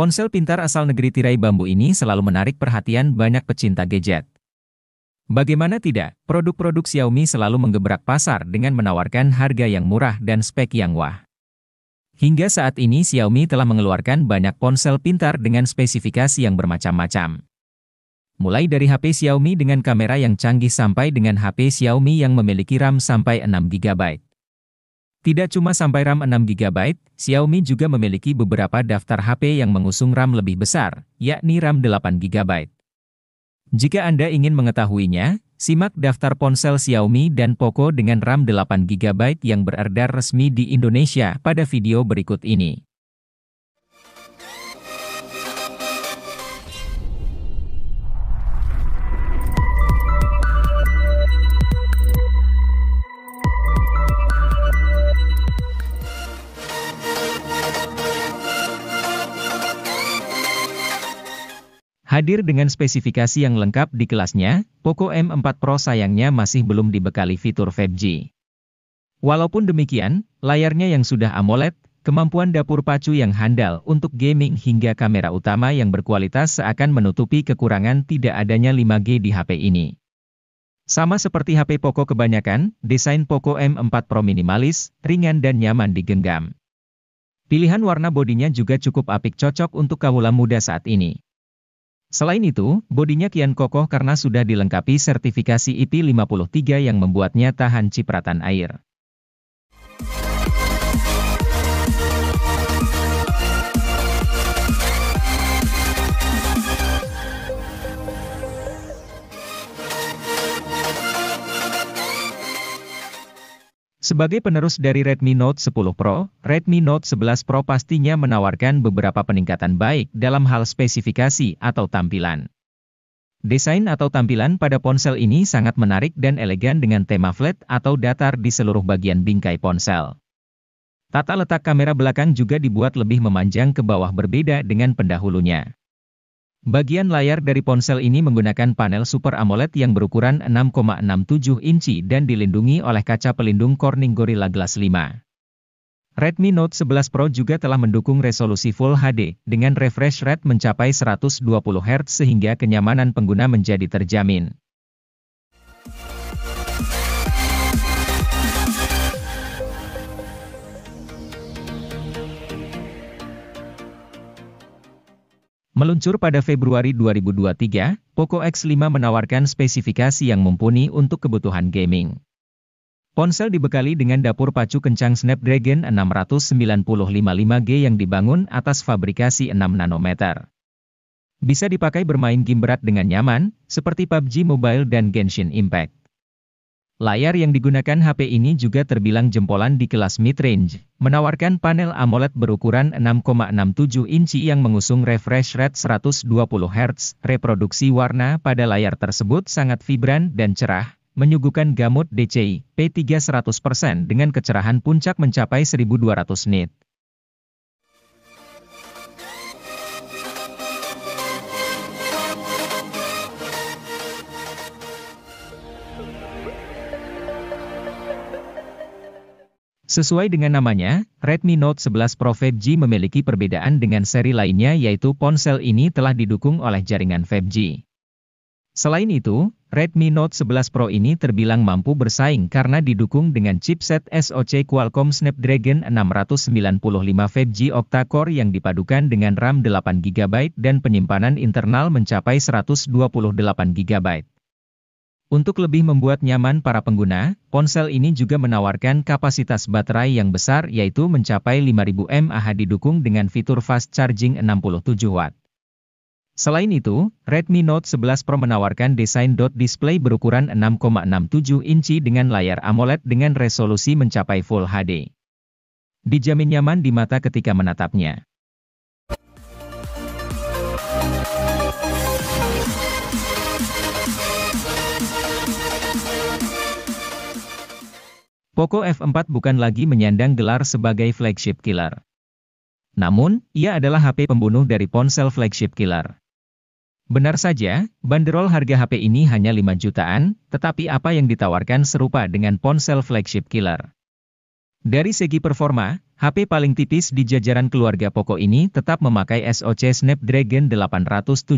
Ponsel pintar asal negeri tirai bambu ini selalu menarik perhatian banyak pecinta gadget. Bagaimana tidak, produk-produk Xiaomi selalu menggebrak pasar dengan menawarkan harga yang murah dan spek yang wah. Hingga saat ini Xiaomi telah mengeluarkan banyak ponsel pintar dengan spesifikasi yang bermacam-macam. Mulai dari HP Xiaomi dengan kamera yang canggih sampai dengan HP Xiaomi yang memiliki RAM sampai 6 GB. Tidak cuma sampai RAM 6 GB, Xiaomi juga memiliki beberapa daftar HP yang mengusung RAM lebih besar, yakni RAM 8 GB. Jika Anda ingin mengetahuinya, simak daftar ponsel Xiaomi dan Poco dengan RAM 8 GB yang beredar resmi di Indonesia pada video berikut ini. Hadir dengan spesifikasi yang lengkap di kelasnya, Poco M4 Pro sayangnya masih belum dibekali fitur 5G. Walaupun demikian, layarnya yang sudah AMOLED, kemampuan dapur pacu yang handal untuk gaming hingga kamera utama yang berkualitas seakan menutupi kekurangan tidak adanya 5G di HP ini. Sama seperti HP Poco kebanyakan, desain Poco M4 Pro minimalis, ringan dan nyaman digenggam. Pilihan warna bodinya juga cukup apik cocok untuk kaula muda saat ini. Selain itu, bodinya kian kokoh karena sudah dilengkapi sertifikasi IP53 yang membuatnya tahan cipratan air. Sebagai penerus dari Redmi Note 10 Pro, Redmi Note 11 Pro pastinya menawarkan beberapa peningkatan baik dalam hal spesifikasi atau tampilan. Desain atau tampilan pada ponsel ini sangat menarik dan elegan dengan tema flat atau datar di seluruh bagian bingkai ponsel. Tata letak kamera belakang juga dibuat lebih memanjang ke bawah berbeda dengan pendahulunya. Bagian layar dari ponsel ini menggunakan panel Super AMOLED yang berukuran 6,67 inci dan dilindungi oleh kaca pelindung Corning Gorilla Glass 5. Redmi Note 11 Pro juga telah mendukung resolusi Full HD, dengan refresh rate mencapai 120 Hz sehingga kenyamanan pengguna menjadi terjamin. Meluncur pada Februari 2023, Poco X5 menawarkan spesifikasi yang mumpuni untuk kebutuhan gaming. Ponsel dibekali dengan dapur pacu kencang Snapdragon 695 5G yang dibangun atas fabrikasi 6 nanometer. Bisa dipakai bermain game berat dengan nyaman, seperti PUBG Mobile dan Genshin Impact. Layar yang digunakan HP ini juga terbilang jempolan di kelas mid-range, menawarkan panel AMOLED berukuran 6,67 inci yang mengusung refresh rate 120 Hz. Reproduksi warna pada layar tersebut sangat vibran dan cerah, menyuguhkan gamut DCI P3 100% dengan kecerahan puncak mencapai 1200 nit. Sesuai dengan namanya, Redmi Note 11 Pro 5G memiliki perbedaan dengan seri lainnya yaitu ponsel ini telah didukung oleh jaringan 5G. Selain itu, Redmi Note 11 Pro ini terbilang mampu bersaing karena didukung dengan chipset SoC Qualcomm Snapdragon 695 5G octa-core yang dipadukan dengan RAM 8 GB dan penyimpanan internal mencapai 128 GB. Untuk lebih membuat nyaman para pengguna, ponsel ini juga menawarkan kapasitas baterai yang besar yaitu mencapai 5000 mAh didukung dengan fitur fast charging 67 Watt. Selain itu, Redmi Note 11 Pro menawarkan desain dot display berukuran 6,67 inci dengan layar AMOLED dengan resolusi mencapai Full HD. Dijamin nyaman di mata ketika menatapnya. Poco F4 bukan lagi menyandang gelar sebagai flagship killer. Namun, ia adalah HP pembunuh dari ponsel flagship killer. Benar saja, banderol harga HP ini hanya 5 jutaan, tetapi apa yang ditawarkan serupa dengan ponsel flagship killer. Dari segi performa, HP paling tipis di jajaran keluarga Poco ini tetap memakai SoC Snapdragon 870.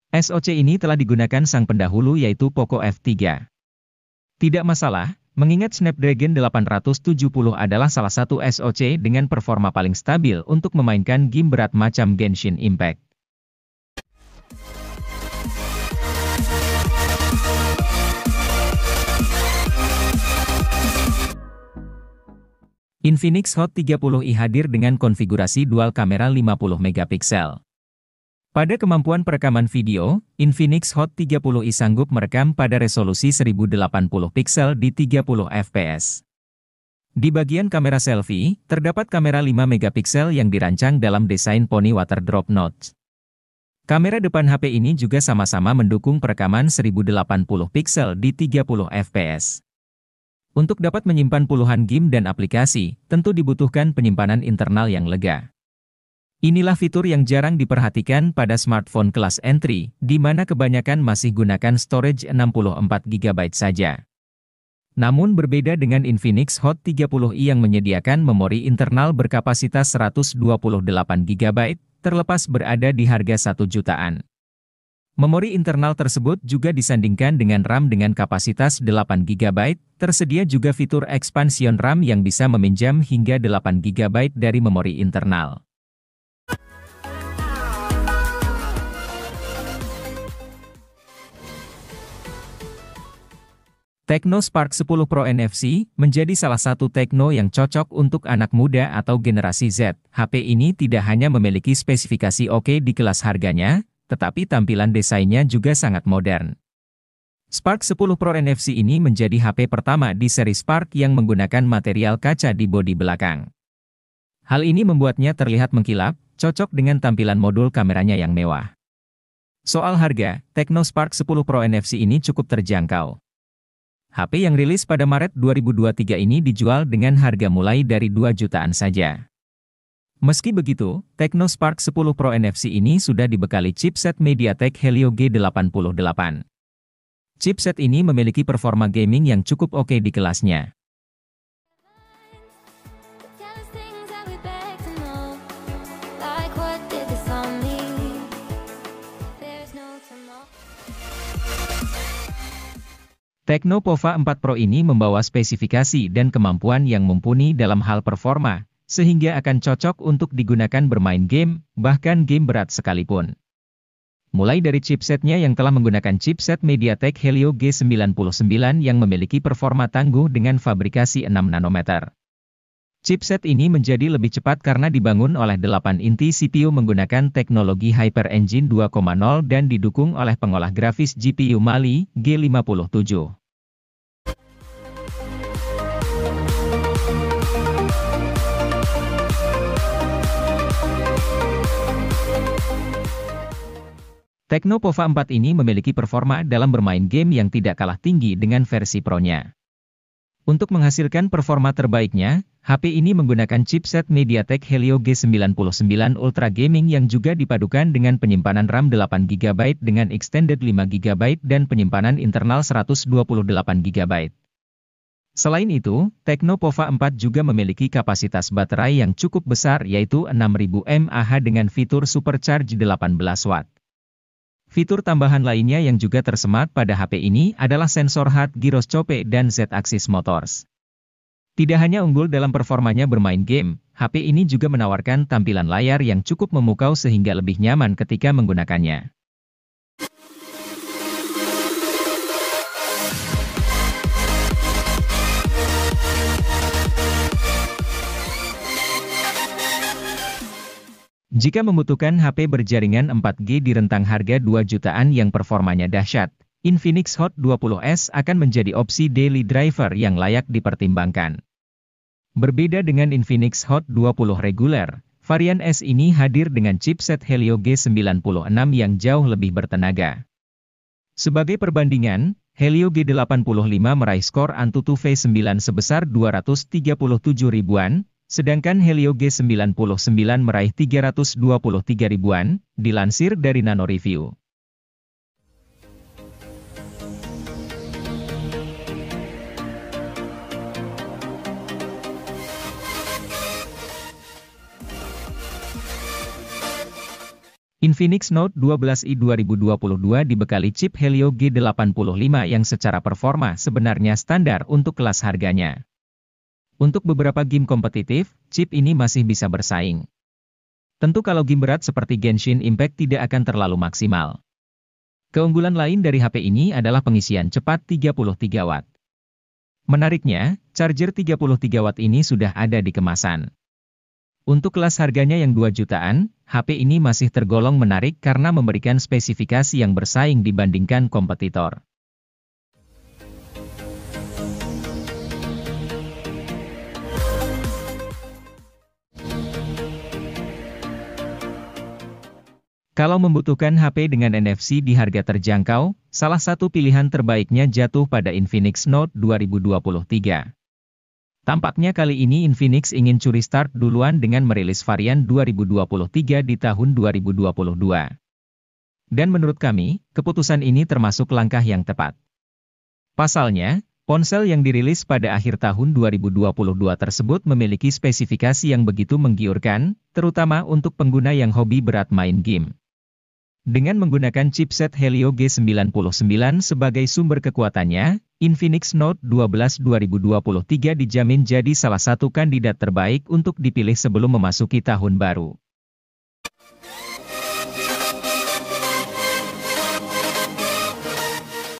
SoC ini telah digunakan sang pendahulu yaitu Poco F3. Tidak masalah, mengingat Snapdragon 870 adalah salah satu SoC dengan performa paling stabil untuk memainkan game berat macam Genshin Impact. Infinix Hot 30i hadir dengan konfigurasi dual kamera 50 megapiksel. Pada kemampuan perekaman video, Infinix Hot 30i sanggup merekam pada resolusi 1080 piksel di 30 fps. Di bagian kamera selfie, terdapat kamera 5 megapiksel yang dirancang dalam desain Pony Water Drop Notch. Kamera depan HP ini juga sama-sama mendukung perekaman 1080 piksel di 30 fps. Untuk dapat menyimpan puluhan game dan aplikasi, tentu dibutuhkan penyimpanan internal yang lega. Inilah fitur yang jarang diperhatikan pada smartphone kelas entry, di mana kebanyakan masih gunakan storage 64GB saja. Namun berbeda dengan Infinix Hot 30i yang menyediakan memori internal berkapasitas 128GB, terlepas berada di harga 1 jutaan. Memori internal tersebut juga disandingkan dengan RAM dengan kapasitas 8GB, tersedia juga fitur expansion RAM yang bisa meminjam hingga 8GB dari memori internal. Tecno Spark 10 Pro NFC menjadi salah satu Tecno yang cocok untuk anak muda atau generasi Z. HP ini tidak hanya memiliki spesifikasi oke di kelas harganya, tetapi tampilan desainnya juga sangat modern. Spark 10 Pro NFC ini menjadi HP pertama di seri Spark yang menggunakan material kaca di bodi belakang. Hal ini membuatnya terlihat mengkilap, cocok dengan tampilan modul kameranya yang mewah. Soal harga, Tecno Spark 10 Pro NFC ini cukup terjangkau. HP yang rilis pada Maret 2023 ini dijual dengan harga mulai dari 2 jutaan saja. Meski begitu, Tecno Spark 10 Pro NFC ini sudah dibekali chipset MediaTek Helio G88. Chipset ini memiliki performa gaming yang cukup oke di kelasnya. Tecno Pova 4 Pro ini membawa spesifikasi dan kemampuan yang mumpuni dalam hal performa, sehingga akan cocok untuk digunakan bermain game, bahkan game berat sekalipun. Mulai dari chipsetnya yang telah menggunakan chipset MediaTek Helio G99 yang memiliki performa tangguh dengan fabrikasi 6 nanometer. Chipset ini menjadi lebih cepat karena dibangun oleh 8 inti CPU menggunakan teknologi Hyper Engine 2.0 dan didukung oleh pengolah grafis GPU Mali G57. Tecno Pova 4 ini memiliki performa dalam bermain game yang tidak kalah tinggi dengan versi Pro-nya. Untuk menghasilkan performa terbaiknya, HP ini menggunakan chipset MediaTek Helio G99 Ultra Gaming yang juga dipadukan dengan penyimpanan RAM 8GB dengan extended 5GB dan penyimpanan internal 128GB. Selain itu, Tecno Pova 4 juga memiliki kapasitas baterai yang cukup besar yaitu 6000 mAh dengan fitur Supercharge 18 Watt. Fitur tambahan lainnya yang juga tersemat pada HP ini adalah sensor hard gyroscope dan Z-axis motors. Tidak hanya unggul dalam performanya bermain game, HP ini juga menawarkan tampilan layar yang cukup memukau sehingga lebih nyaman ketika menggunakannya. Jika membutuhkan HP berjaringan 4G di rentang harga 2 jutaan yang performanya dahsyat, Infinix Hot 20S akan menjadi opsi daily driver yang layak dipertimbangkan. Berbeda dengan Infinix Hot 20 reguler, varian S ini hadir dengan chipset Helio G96 yang jauh lebih bertenaga. Sebagai perbandingan, Helio G85 meraih skor AnTuTu V9 sebesar 237 ribuan, sedangkan Helio G99 meraih 323 ribuan, dilansir dari Nano Review. Infinix Note 12i 2022 dibekali chip Helio G85 yang secara performa sebenarnya standar untuk kelas harganya. Untuk beberapa game kompetitif, chip ini masih bisa bersaing. Tentu kalau game berat seperti Genshin Impact tidak akan terlalu maksimal. Keunggulan lain dari HP ini adalah pengisian cepat 33 Watt. Menariknya, charger 33 Watt ini sudah ada di kemasan. Untuk kelas harganya yang 2 jutaan, HP ini masih tergolong menarik karena memberikan spesifikasi yang bersaing dibandingkan kompetitor. Kalau membutuhkan HP dengan NFC di harga terjangkau, salah satu pilihan terbaiknya jatuh pada Infinix Note 2023. Tampaknya kali ini Infinix ingin curi start duluan dengan merilis varian 2023 di tahun 2022. Dan menurut kami, keputusan ini termasuk langkah yang tepat. Pasalnya, ponsel yang dirilis pada akhir tahun 2022 tersebut memiliki spesifikasi yang begitu menggiurkan, terutama untuk pengguna yang hobi berat main game. Dengan menggunakan chipset Helio G99 sebagai sumber kekuatannya, Infinix Note 12 2023 dijamin jadi salah satu kandidat terbaik untuk dipilih sebelum memasuki tahun baru.